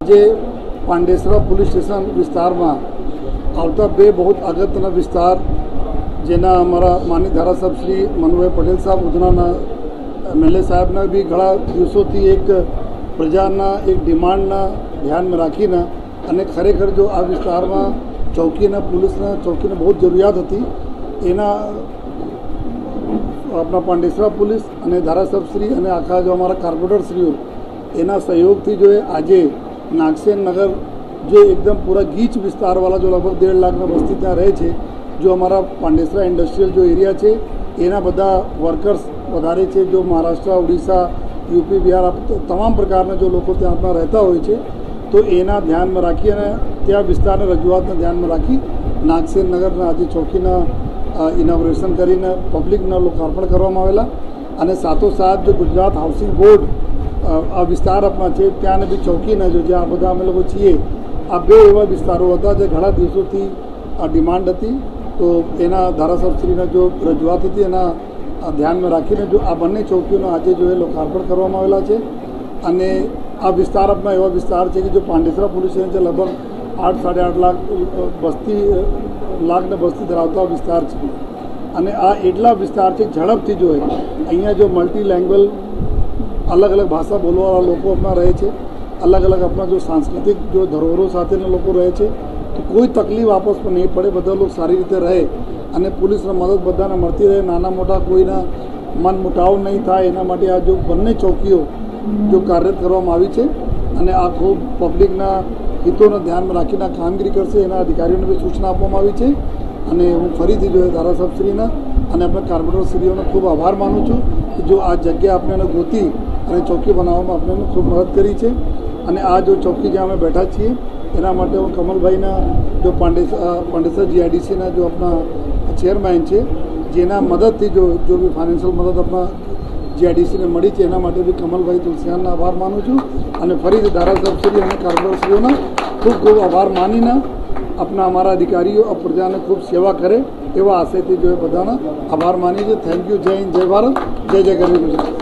જે Pandesara police station વિસ્તારમાં આવતા બે बहुत અગત્યના વિસ્તાર જેના અમારા માનનીય ધારાસભ્ય શ્રી મનુભાઈ પટેલ સાહેબ ઉધનાના એમએલએ સાહેબના બી ઘણા દિવસોથી એક પ્રજાના એક ડિમાન્ડના ધ્યાનમાં રાખીને અને ખરેખર જો આ વિસ્તારમાં ચોકીના પોલીસના ચોકીને બહુ જરૂરિયાત હતી એના આપણા પાંડેસરા પોલીસ અને ધારાસભ્યશ્રી અને આખા જો અમારા કોર્પોરેટરશ્રીઓ એના સહયોગથી જો આજે नागसेन नगर जो एकदम पूरा गीच विस्तार वाला जो लगभग 1.5 लाख में बस्ती ત્યાં રહે છે जो हमारा પાંડેસરા इंडस्ट्रियल जो एरिया છે એના બધા વર્કર્સ વધારે છે जो महाराष्ट्र ओडिशा यूपी बिहार તમામ પ્રકારના जो લોકો ત્યાં આપણા રહેતા હોય છે તો એના ધ્યાનમાં રાખી અને ત્યાં વિસ્તારના રજૂઆતને ધ્યાનમાં રાખી નાગસેન નગરના આજે ચોકીના ઇનોગ્રેશન કરીને પબ્લિકના લોકાર્પણ કરવામાં આવેલા અને સાથોસાથ जो गुजरात हाउसिंग बोर्ड આ વિસ્તાર આપણા છે ત્યાંને બી ચોકીને જો જ્યાં બધા અમે લોકો છીએ આ બે એવા વિસ્તારો હતા જે ઘણા દિવસોથી આ ડિમાન્ડ હતી તો એના ધારાસભ્યશ્રીના જો રજૂઆત હતી એના ધ્યાનમાં રાખીને જો આ બંને ચોકીઓનો આજે જો એ લોકાર્પણ કરવામાં આવેલા છે અને આ વિસ્તાર આપણા એવા વિસ્તાર છે કે જો પાંડેસરા પોલીસ સ્ટેશન છે લગભગ 8-8.5 લાખ લાખને બસ્તી ધરાવતા વિસ્તાર છે અને આ એટલા વિસ્તાર છે ઝડપથી જો અહીંયા જો મલ્ટી લેંગ્વેજ अलग अलग भाषा बोलने वाला लोग अपना रहे थे अलग अलग अपना जो सांस्कृतिक जो धरोहरों साथ लोग रहे थे तो कोई तकलीफ आपस में नहीं पड़े बधा लोग सारी रीते रहे અને પોલીસની મદદ બધાને મળતી રહે નાના મોટા કોઈના મન મુટાવ નહીં થાય એના માટે આ જો બંને ચોકીઓ જો કાર્યરત કરવામાં આવી છે અને આ ખૂબ પબ્લિકના હિતોને ધ્યાનમાં રાખીને કામગીરી કરશે એના અધિકારીઓને બી સૂચના આપવામાં આવી છે અને હું ફરીથી જો ધારાસભ્યશ્રીના અને આપણા કોર્પોરેટરશ્રીઓનો ખૂબ આભાર માનું છું કે જો આ જગ્યા આપણે ગોતી અને ચોકી બનાવવામાં આપણે ખૂબ મદદ કરી છે અને આ જો ચોકી જ્યાં અમે બેઠા છીએ એના માટે હું કમલભાઈના જો પાંડેસરા જીઆઈડીસીના જો આપણા ચેરમેન છે જેના મદદથી જો બી ફાઇનાન્શિયલ મદદ આપણા જીઆઈડીસીને મળી છે એના માટે બી કમલભાઈ તુલસિયાનનો આભાર માનું છું અને ફરીથી ધારાસભ્યશ્રી અને કોર્પોરેટરશ્રીઓના ખૂબ ખૂબ આભાર માનીને अपना हमारा अधिकारियों और प्रजा ने खूब सेवा करे एवं आशय थी जो है बधाना आभार मानी है। Thank you. जय हिंद, जय भारत, जय जय गरवी गुजरात।